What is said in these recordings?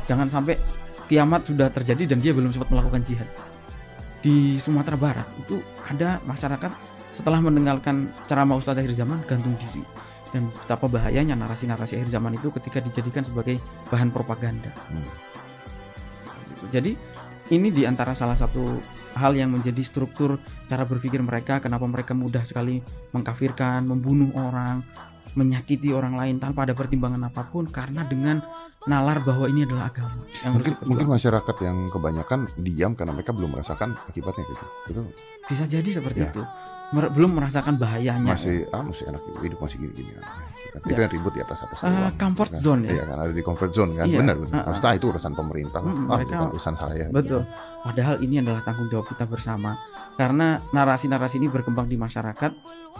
Jangan sampai kiamat sudah terjadi dan dia belum sempat melakukan jihad. Di Sumatera Barat itu ada masyarakat setelah mendengarkan ceramah Ustadz akhir zaman gantung diri. Dan betapa bahayanya narasi-narasi akhir zaman itu ketika dijadikan sebagai bahan propaganda. Jadi ini diantara salah satu hal yang menjadi struktur cara berpikir mereka, kenapa mereka mudah sekali mengkafirkan, membunuh orang, menyakiti orang lain tanpa ada pertimbangan apapun, karena dengan nalar bahwa ini adalah agama. Mungkin masyarakat yang kebanyakan diam karena mereka belum merasakan akibatnya gitu. Itu bisa jadi seperti itu. Belum merasakan bahayanya. Masih enak hidup masih gini-gini. Itu yang ribut di atas comfort zone ya. Iya kan, ada di comfort zone kan. Benar. Maksudnya itu urusan pemerintah. Bukan urusan saya. Betul. Padahal ini adalah tanggung jawab kita bersama. Karena narasi-narasi ini berkembang di masyarakat,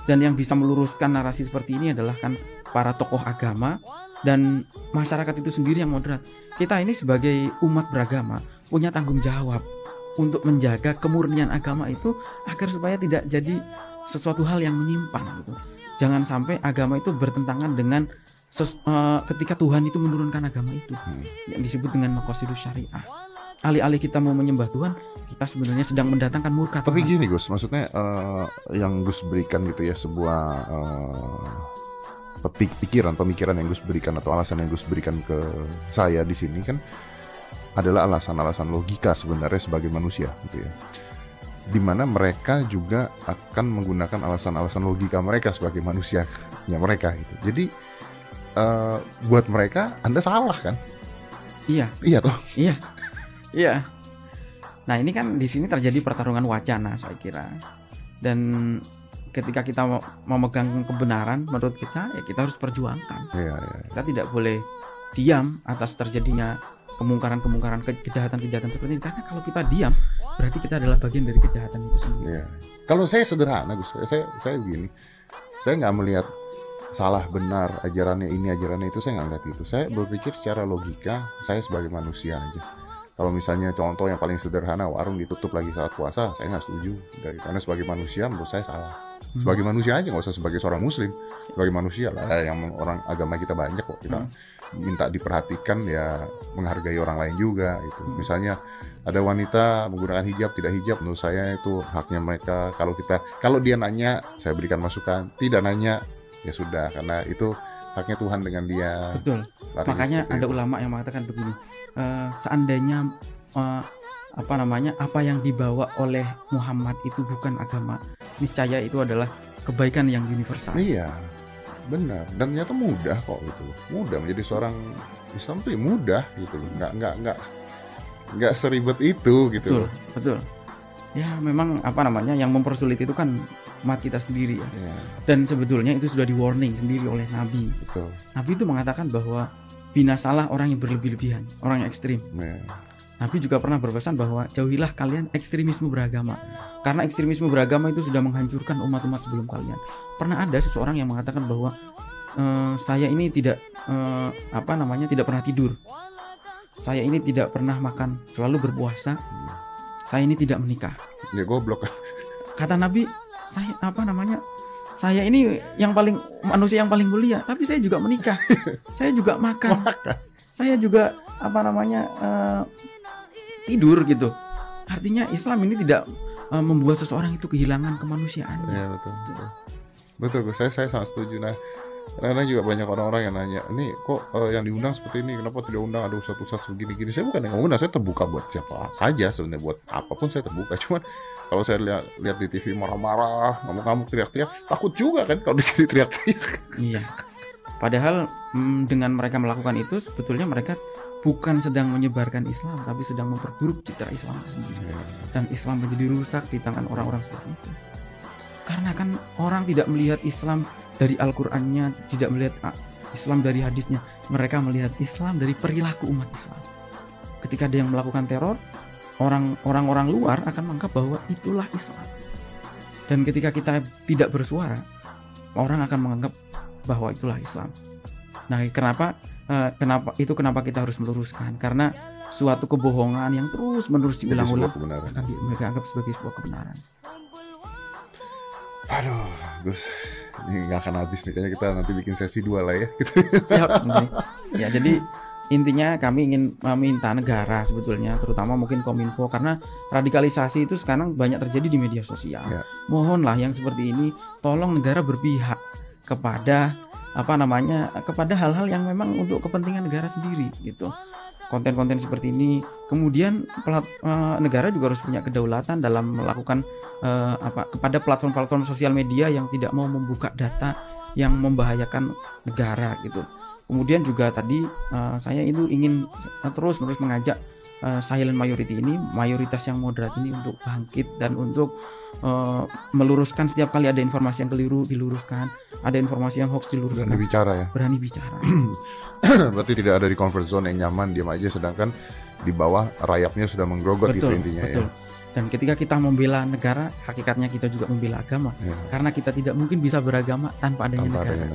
dan yang bisa meluruskan narasi seperti ini adalah kan para tokoh agama dan masyarakat itu sendiri yang moderat. Kita ini sebagai umat beragama punya tanggung jawab untuk menjaga kemurnian agama itu agar supaya tidak jadi sesuatu hal yang menyimpang gitu. Jangan sampai agama itu bertentangan dengan ketika Tuhan itu menurunkan agama itu yang disebut dengan maqasidus syariah. Alih-alih kita mau menyembah Tuhan, kita sebenarnya sedang mendatangkan murka Tuhan. Tapi gini Gus, maksudnya yang Gus berikan gitu ya, sebuah pemikiran yang Gus berikan atau alasan yang Gus berikan ke saya di sini kan adalah alasan-alasan logika sebenarnya sebagai manusia gitu ya. Dimana mereka juga akan menggunakan alasan-alasan logika mereka sebagai manusianya mereka gitu. Jadi buat mereka Anda salah kan? Iya. Iya toh? Iya. Iya. Nah ini kan di sini terjadi pertarungan wacana saya kira. Dan ketika kita memegang kebenaran, menurut kita ya kita harus perjuangkan. Iya. Kita tidak boleh diam atas terjadinya kemungkaran-kemungkaran, kejahatan-kejahatan seperti ini. Karena kalau kita diam, berarti kita adalah bagian dari kejahatan itu sendiri. Iya. Kalau saya sederhana Gus, saya begini, saya nggak melihat salah benar ajarannya ini ajarannya itu, saya nggak ngeliat itu. Saya berpikir secara logika, saya sebagai manusia aja. Kalau misalnya contoh yang paling sederhana, warung ditutup lagi saat puasa, saya nggak setuju. Karena sebagai manusia menurut saya salah. Sebagai manusia aja, nggak usah sebagai seorang muslim. Sebagai manusia lah, yang orang agama kita banyak kok, kita minta diperhatikan ya, menghargai orang lain juga itu. Misalnya ada wanita menggunakan hijab, tidak hijab, menurut saya itu haknya mereka. Kalau dia nanya, saya berikan masukan. Tidak nanya, ya sudah, karena itu haknya Tuhan dengan dia. Betul. Makanya ada ulama yang mengatakan begini, seandainya apa yang dibawa oleh Muhammad itu bukan agama, niscaya itu adalah kebaikan yang universal. Iya, benar. Dan ternyata mudah kok gitu. Mudah menjadi seorang Islam tuh ya mudah gitu loh. Nggak seribet itu gitu. Betul. Ya memang yang mempersulit itu kan umat kita sendiri ya. Dan sebetulnya itu sudah di warning sendiri oleh Nabi. Betul. Nabi itu mengatakan bahwa binasalah orang yang berlebih-lebihan, orang yang ekstrim. Nabi juga pernah berpesan bahwa jauhilah kalian ekstremisme beragama. Karena ekstremisme beragama itu sudah menghancurkan umat-umat sebelum kalian. Pernah ada seseorang yang mengatakan bahwa saya ini tidak tidak pernah tidur. Saya ini tidak pernah makan, selalu berpuasa. Saya ini tidak menikah. Ya goblok. Kata Nabi, saya ini manusia yang paling mulia, tapi saya juga menikah. Saya juga makan. Saya juga tidur gitu. Artinya Islam ini tidak membuat seseorang itu kehilangan kemanusiaan. Iya betul. Saya sangat setuju. Nah, karena juga banyak orang-orang yang nanya, ini kok yang diundang seperti ini, kenapa tidak undang ada ustadz begini-gini. Saya bukan yang ngundang, saya terbuka buat siapa saja sebenarnya, buat apapun saya terbuka. Cuman kalau saya lihat di TV marah-marah, ngamuk-ngamuk, teriak-teriak, takut juga kan kalau di sini teriak-teriak. Iya. Padahal dengan mereka melakukan itu sebetulnya mereka bukan sedang menyebarkan Islam, tapi sedang memperburuk citra Islam sendiri. Dan Islam menjadi rusak di tangan orang-orang seperti itu. Karena kan orang tidak melihat Islam dari Al-Qur'annya, tidak melihat Islam dari hadisnya. Mereka melihat Islam dari perilaku umat Islam. Ketika ada yang melakukan teror, orang-orang luar akan menganggap bahwa itulah Islam. Dan ketika kita tidak bersuara, orang akan menganggap bahwa itulah Islam. Nah, kenapa kita harus meluruskan? Karena suatu kebohongan yang terus-menerus diulang-ulang akan mereka anggap sebagai sebuah kebenaran. Aduh, Gus, ini nggak akan habis nih. Kayaknya kita nanti bikin sesi 2 lah ya. Siap. Ya, jadi intinya kami ingin meminta negara sebetulnya, terutama mungkin Kominfo, karena radikalisasi itu sekarang banyak terjadi di media sosial. Ya. Mohonlah yang seperti ini, tolong negara berpihak kepada kepada hal-hal yang memang untuk kepentingan negara sendiri gitu. Konten-konten seperti ini, kemudian negara juga harus punya kedaulatan dalam melakukan kepada platform-platform sosial media yang tidak mau membuka data yang membahayakan negara gitu. Kemudian juga tadi saya itu ingin terus-menerus mengajak silent majority ini, mayoritas yang moderat ini, untuk bangkit dan untuk meluruskan setiap kali ada informasi yang keliru diluruskan, ada informasi yang hoax diluruskan. Berani bicara ya. Berani bicara. Berarti tidak ada di comfort zone yang nyaman, diam aja, sedangkan di bawah rayapnya sudah menggerogot gitu intinya betul. ya. Dan ketika kita membela negara, hakikatnya kita juga membela agama. Ya. Karena kita tidak mungkin bisa beragama tanpa adanya negara.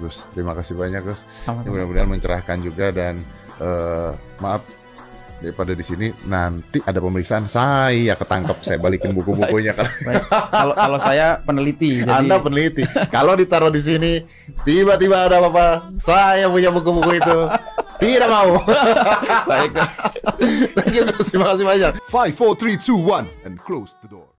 Gus, terima kasih banyak Gus. Sama-sama. Mudah-mudahan mencerahkan juga, dan maaf daripada di sini nanti ada pemeriksaan saya ketangkep, saya balikin buku-bukunya kan. Baik. Kalau saya peneliti, jadi Anda peneliti. Kalau ditaruh di sini tiba-tiba ada apa-apa, saya punya buku-buku itu. Tidak mau. baik. Thank you Gus, terima kasih banyak. 5, 4, 3, 2, 1 and close the door.